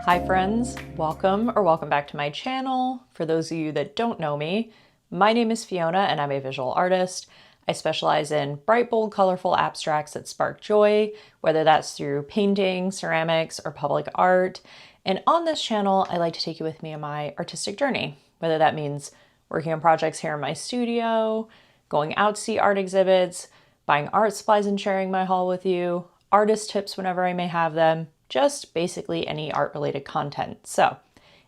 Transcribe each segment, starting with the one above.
Hi friends, welcome back to my channel. For those of you that don't know me, my name is Fiona and I'm a visual artist. I specialize in bright, bold, colorful abstracts that spark joy, whether that's through painting, ceramics, or public art. And on this channel, I like to take you with me on my artistic journey, whether that means working on projects here in my studio, going out to see art exhibits, buying art supplies and sharing my haul with you, artist tips whenever I may have them, just basically any art-related content. So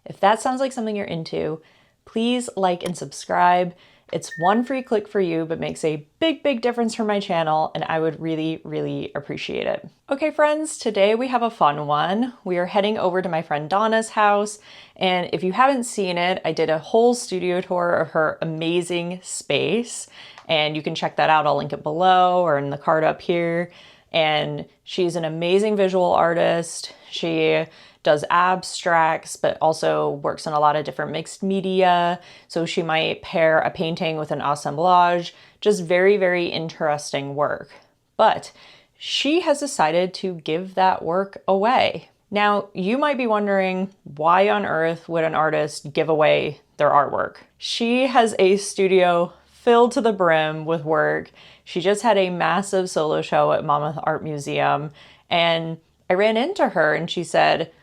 if that sounds like something you're into, please like and subscribe. It's one free click for you, but makes a big, big difference for my channel, and I would really, really appreciate it. Okay, friends, today we have a fun one. We are heading over to my friend Donna's house, and if you haven't seen it, I did a whole studio tour of her amazing space, and you can check that out. I'll link it below or in the card up here. And she's an amazing visual artist. She does abstracts, but also works on a lot of different mixed media. So she might pair a painting with an assemblage, just very, very interesting work. But she has decided to give that work away. Now, you might be wondering, why on earth would an artist give away their artwork? She has a studio filled to the brim with work. She just had a massive solo show at Monmouth Art Museum, and I ran into her and she said,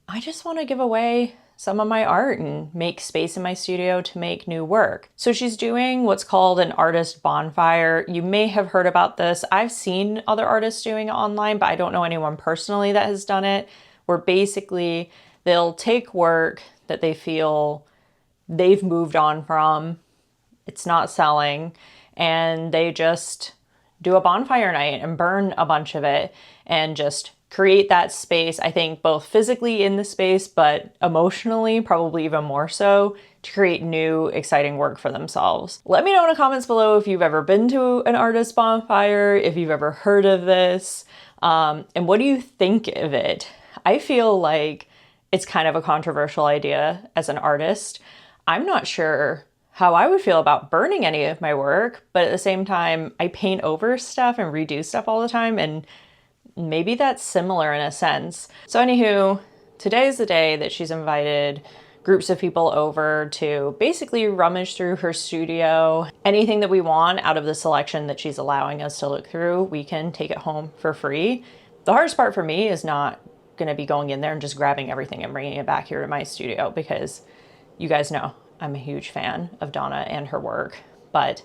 I just want to give away some of my art and make space in my studio to make new work. So she's doing what's called an artist bonfire. You may have heard about this. I've seen other artists doing it online, but I don't know anyone personally that has done it, where basically they'll take work that they feel they've moved on from, it's not selling, and they just do a bonfire night and burn a bunch of it and just create that space, I think both physically in the space, but emotionally, probably even more so, to create new, exciting work for themselves. Let me know in the comments below if you've ever been to an artist bonfire, if you've ever heard of this, and what do you think of it? I feel like it's kind of a controversial idea as an artist. I'm not sure how I would feel about burning any of my work, but at the same time, I paint over stuff and redo stuff all the time, and maybe that's similar in a sense. So anywho, today's the day that she's invited groups of people over to basically rummage through her studio. Anything that we want out of the selection that she's allowing us to look through, we can take it home for free. The hardest part for me is not gonna be going in there and just grabbing everything and bringing it back here to my studio, because you guys know I'm a huge fan of Donna and her work. But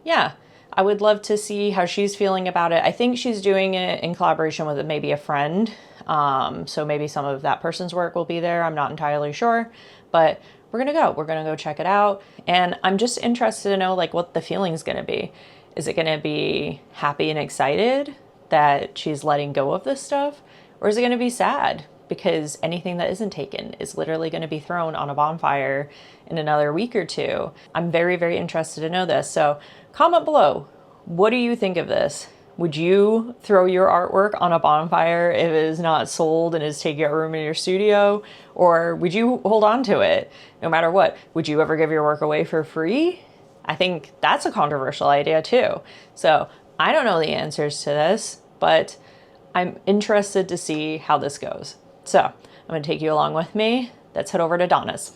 yeah, I would love to see how she's feeling about it. I think she's doing it in collaboration with maybe a friend. So maybe some of that person's work will be there. I'm not entirely sure, but we're gonna go check it out. And I'm just interested to know like what the feeling's gonna be. Is it gonna be happy and excited that she's letting go of this stuff? Or is it gonna be sad? Because anything that isn't taken is literally going to be thrown on a bonfire in another week or two. I'm very, very interested to know this. So comment below, what do you think of this? Would you throw your artwork on a bonfire if it is not sold and is taking up room in your studio? Or would you hold on to it no matter what? Would you ever give your work away for free? I think that's a controversial idea too. So I don't know the answers to this, but I'm interested to see how this goes. So I'm going to take you along with me. Let's head over to Donna's.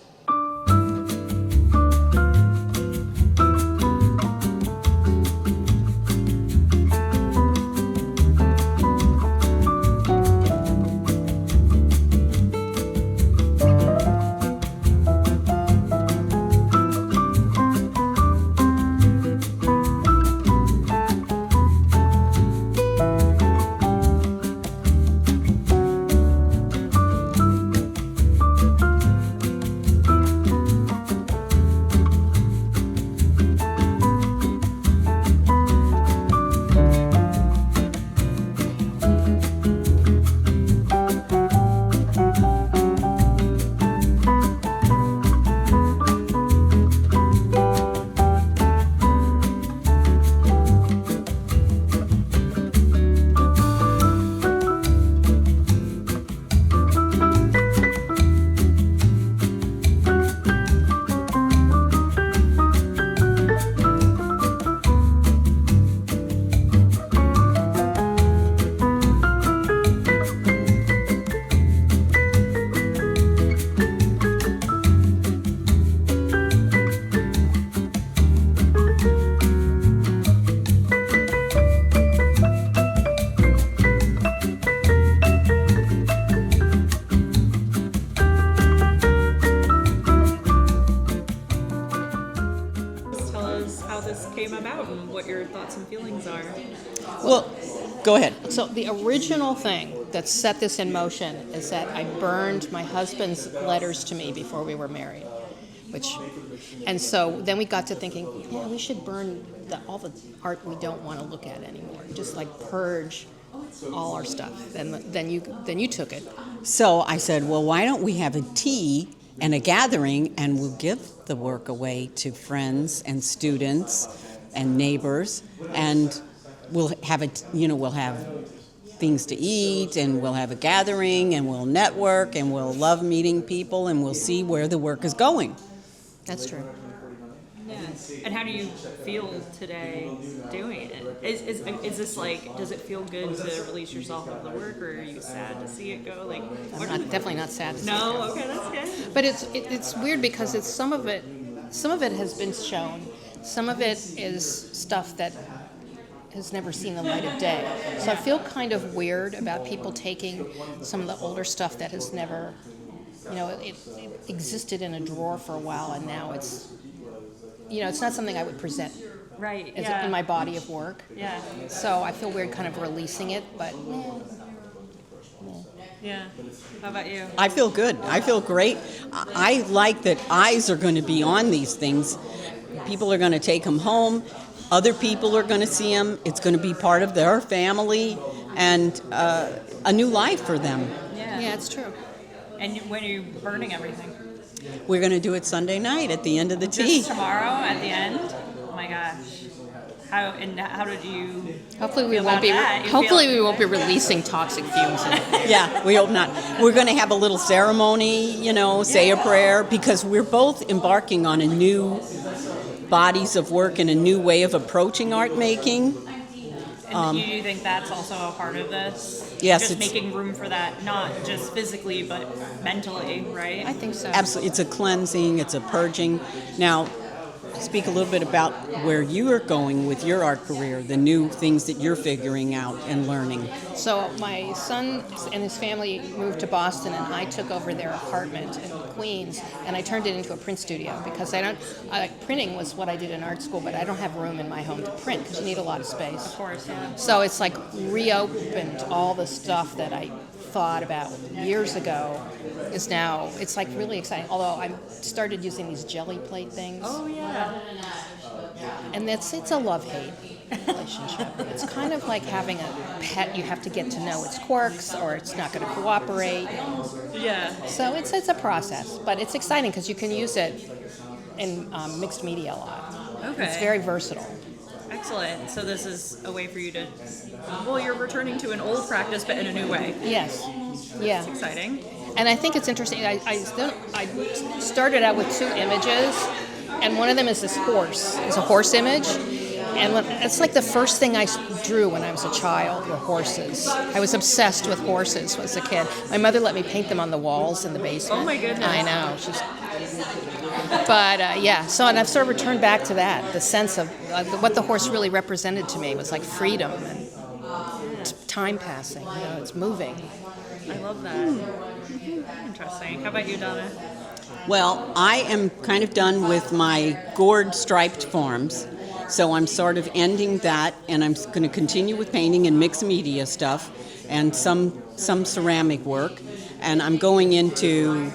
how this came about and what your thoughts and feelings are. Well, go ahead. So the original thing that set this in motion is that I burned my husband's letters to me before we were married, and so then we got to thinking, yeah, we should burn all the art we don't want to look at anymore. Just like purge all our stuff. And then you took it. So I said, well, why don't we have a tea and a gathering, and we'll give the work away to friends and students and neighbors, and we'll have we'll have things to eat, and we'll have a gathering, and we'll network, and we'll love meeting people, and we'll see where the work is going. That's true. Yes. And how do you feel today doing it? Is this like, does it feel good to release yourself of the work, or are you sad to see it go? Like, I'm definitely not sad to see it go. No, okay, that's good. But it's weird because some of it has been shown. Some of it is stuff that has never seen the light of day. So I feel kind of weird about people taking some of the older stuff that has never, it existed in a drawer for a while, and now it's not something I would present in my body of work. Yeah. So I feel weird kind of releasing it, but yeah. How about you? I feel good. I feel great. I like that eyes are going to be on these things. People are going to take them home. Other people are going to see them. It's going to be part of their family and a new life for them. yeah, it's true. And when are you burning everything? We're going to do it Sunday night at the end of the tea. Just tomorrow at the end? Oh my gosh. How did you Hopefully we feel won't about be. that? Hopefully we won't be releasing toxic fumes. Yeah, we hope not. We're going to have a little ceremony, say a prayer, because we're both embarking on a new bodies of work and a new way of approaching art making. And do you think that's also a part of this? Yes, just making room for that, not just physically, but mentally, right? I think so. Absolutely. It's a cleansing, it's a purging. Now, speak a little bit about where you are going with your art career, the new things that you're figuring out and learning. So my son and his family moved to Boston, and I took over their apartment in Queens, and I turned it into a print studio because printing was what I did in art school, but I don't have room in my home to print because you need a lot of space. Of course, yeah. So it's like reopened all the stuff that I thought about years ago is now, it's like really exciting. Although I started using these jelly plate things. Oh, yeah. And it's a love-hate relationship. It's kind of like having a pet. You have to get to know its quirks, or it's not going to cooperate. Yeah. So it's a process, but it's exciting because you can use it in mixed media a lot. Okay. It's very versatile. Excellent. So this is a way for you to, you're returning to an old practice, but in a new way. Yes. Yeah. It's exciting. And I think it's interesting. I started out with 2 images, and one of them is this horse. It's a horse image. And it's like the first thing I drew when I was a child were horses. I was obsessed with horses as a kid. My mother let me paint them on the walls in the basement. Oh my goodness. I know. So and I've sort of returned back to that. The sense of what the horse really represented to me was like freedom and time passing. It's moving. I love that. Interesting. How about you, Donna? Well, I am kind of done with my gourd striped forms. So I'm sort of ending that, and I'm going to continue with painting and mixed media stuff and some ceramic work. And I'm going into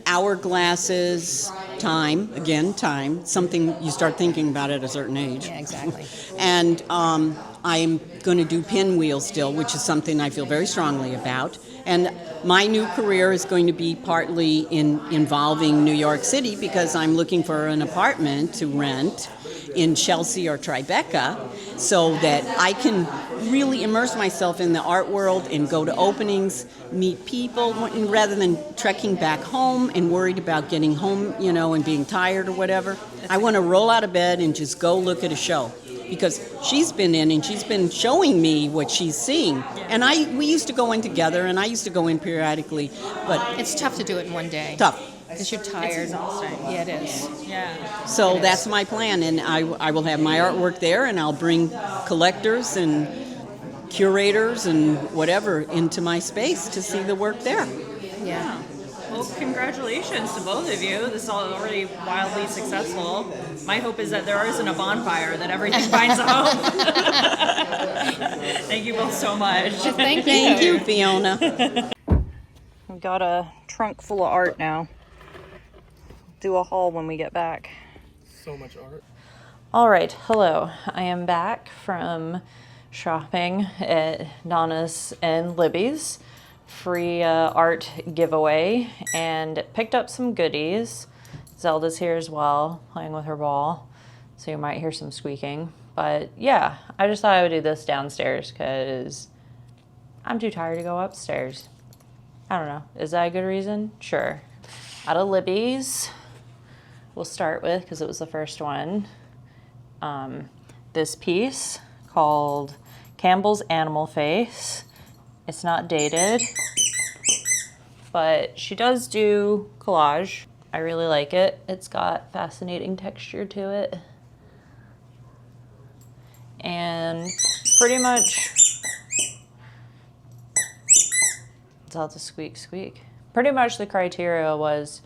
hourglasses, time, something you start thinking about at a certain age. Yeah, exactly. And I'm going to do pinwheel still, which is something I feel very strongly about. And my new career is going to be partly involving New York City because I'm looking for an apartment to rent in Chelsea or Tribeca so that I can really immerse myself in the art world and go to openings, meet people, rather than trekking back home and worried about getting home, and being tired or whatever. I want to roll out of bed and just go look at a show because she's been in and she's been showing me what she's seeing. And we used to go in together, and I used to go in periodically, but It's tough to do it in one day. tough. Because you're tired. It's exhausting. Yeah, it is. Yeah. So that's my plan, and I will have my artwork there, and I'll bring collectors and curators and whatever into my space to see the work there. Yeah. Well, congratulations to both of you. This is already wildly successful. My hope is that there isn't a bonfire, that everything finds a home. Thank you both so much. Thank you. Thank you, Fiona. We've got a trunk full of art now. Do a haul when we get back. So much art. All right, hello. I am back from shopping at Donna's and Libby's free art giveaway and picked up some goodies. Zelda's here as well, playing with her ball, so you might hear some squeaking. But yeah, I just thought I would do this downstairs because I'm too tired to go upstairs. I don't know. Is that a good reason? Sure. Out of Libby's, we'll start with, because it was the first one, this piece called Campbell's Animal Face. It's not dated, but she does do collage. I really like it. It's got fascinating texture to it. And pretty much, it's all the squeak squeak. Pretty much the criteria was,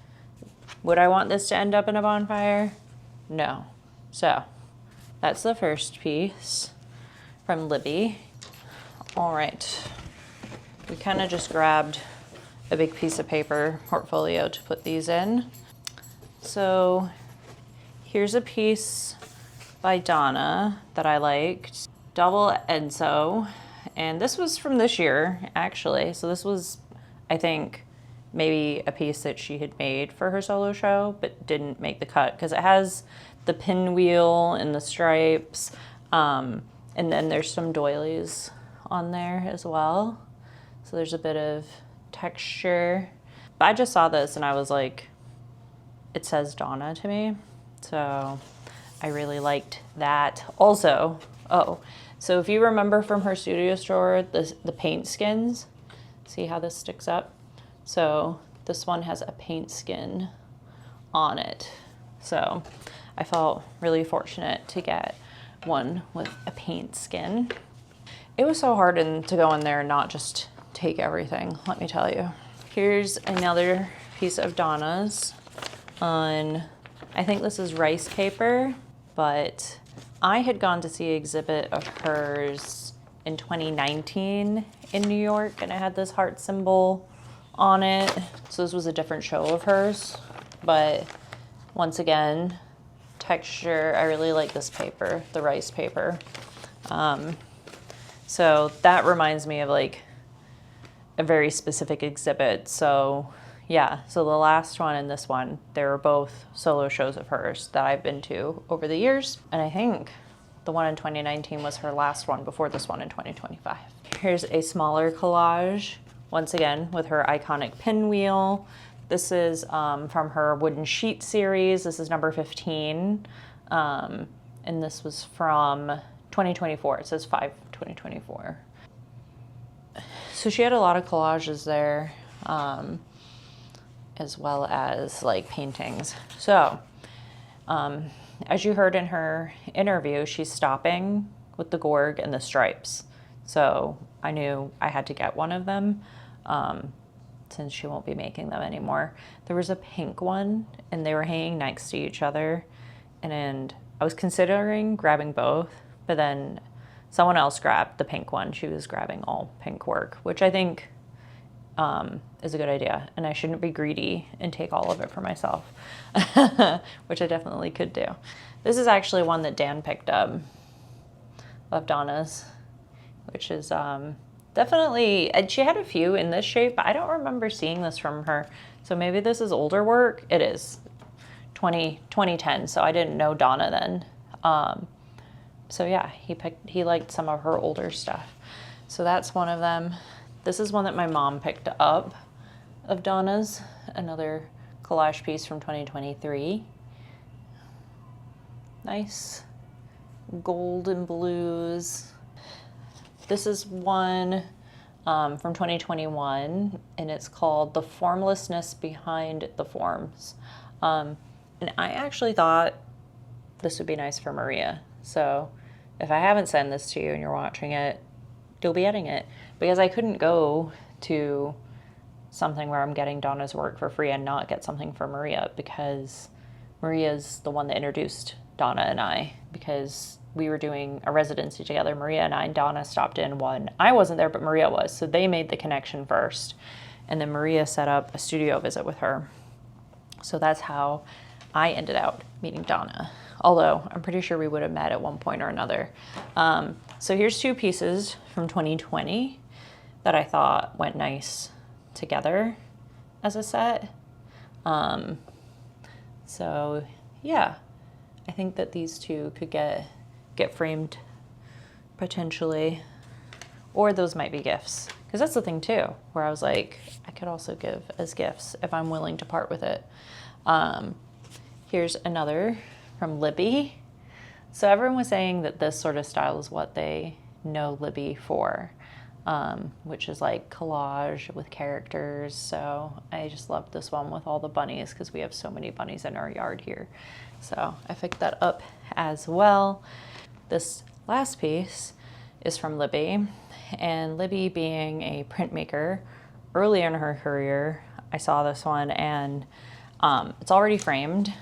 would I want this to end up in a bonfire? No. So that's the first piece from Libby. All right. We kind of just grabbed a big piece of paper portfolio to put these in. So here's a piece by Donna that I liked, Double Enso, and this was from this year actually. So this was, I think, maybe a piece that she had made for her solo show but didn't make the cut because it has the pinwheel and the stripes, and then there's some doilies on there as well. So there's a bit of texture. But I just saw this and I was like, it says Donna to me. So I really liked that. Also, so if you remember from her studio store, the paint skins, see how this sticks up? So this one has a paint skin on it. So I felt really fortunate to get one with a paint skin. It was so hard to go in there and not just take everything, let me tell you. Here's another piece of Donna's on, I think this is rice paper, but I had gone to see an exhibit of hers in 2019 in New York, and it had this heart symbol on it. So this was a different show of hers, but once again, texture, I really like this paper, the rice paper. So that reminds me of like a very specific exhibit. So yeah, so the last one and this one, they were both solo shows of hers that I've been to over the years. And I think the one in 2019 was her last one before this one in 2025. Here's a smaller collage, once again, with her iconic pinwheel. This is from her wooden sheet series. This is number 15. And this was from 2024. It says 5/2024. So she had a lot of collages there, as well as like paintings. So as you heard in her interview, she's stopping with the Gorg and the stripes. So I knew I had to get one of them since she won't be making them anymore. There was a pink one and they were hanging next to each other. And I was considering grabbing both, but then someone else grabbed the pink one. She was grabbing all pink work, which I think is a good idea. And I shouldn't be greedy and take all of it for myself, which I definitely could do. This is actually one that Dan picked up of Donna's, which is definitely, and she had a few in this shape, but I don't remember seeing this from her. So maybe this is older work. It is 2010, so I didn't know Donna then. So yeah, he liked some of her older stuff. So that's one of them. This is one that my mom picked up of Donna's, another collage piece from 2023. Nice gold and blues. This is one from 2021, and it's called The Formlessness Behind the Forms. And I actually thought this would be nice for Maria. So if I haven't sent this to you and you're watching it, you'll be getting it. Because I couldn't go to something where I'm getting Donna's work for free and not get something for Maria, because Maria's the one that introduced Donna and I, because we were doing a residency together. Maria and I and Donna stopped in one. I wasn't there, but Maria was. So they made the connection first. And then Maria set up a studio visit with her. So that's how I ended out meeting Donna. Although I'm pretty sure we would have met at one point or another. So here's two pieces from 2020 that I thought went nice together as a set. So yeah, I think that these two could get framed potentially, or those might be gifts. Because that's the thing too, where I was like, I could also give as gifts if I'm willing to part with it. Here's another from Libby. So everyone was saying that this sort of style is what they know Libby for, which is like collage with characters. So I just loved this one with all the bunnies because we have so many bunnies in our yard here. So I picked that up as well. This last piece is from Libby, and Libby being a printmaker, early in her career, I saw this one, and it's already framed,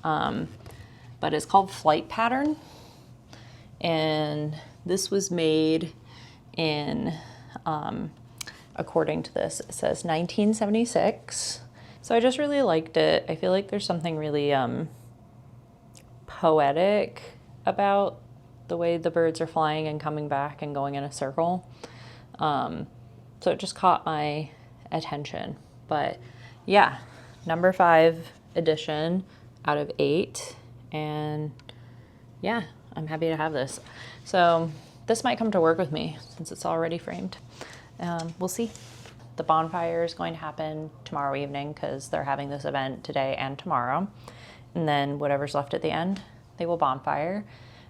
but it's called Flight Pattern, and this was made in, according to this, it says 1976. So I just really liked it. I feel like there's something really poetic about the way the birds are flying and coming back and going in a circle. So it just caught my attention. But yeah, number 5 edition out of 8. And yeah, I'm happy to have this. So this might come to work with me since it's already framed. We'll see. The bonfire is going to happen tomorrow evening because they're having this event today and tomorrow. And then whatever's left at the end, they will bonfire.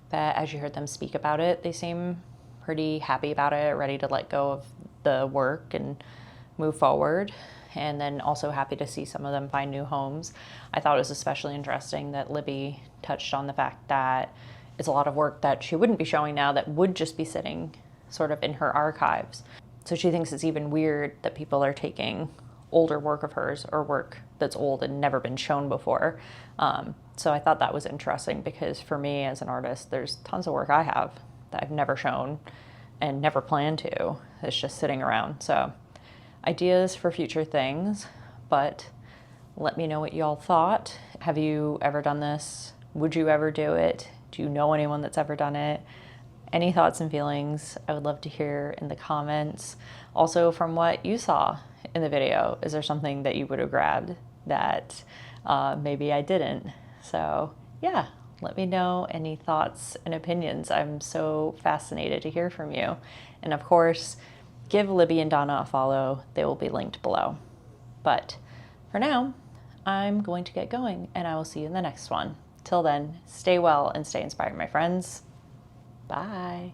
But as you heard them speak about it, they seem pretty happy about it, ready to let go of the work and move forward. And then also happy to see some of them find new homes. I thought it was especially interesting that Libby touched on the fact that it's a lot of work that she wouldn't be showing now that would just be sitting sort of in her archives. So she thinks it's even weird that people are taking older work of hers or work that's old and never been shown before. So I thought that was interesting because for me as an artist, there's tons of work I have that I've never shown and never plan to. It's just sitting around. So ideas for future things, but let me know what y'all thought. Have you ever done this? Would you ever do it? Do you know anyone that's ever done it? Any thoughts and feelings? I would love to hear in the comments. Also from what you saw in the video, is there something that you would have grabbed that maybe I didn't? So yeah, let me know any thoughts and opinions. I'm so fascinated to hear from you. And of course, give Libby and Donna a follow. They will be linked below. But for now, I'm going to get going and I will see you in the next one. Till then, stay well and stay inspired, my friends. Bye.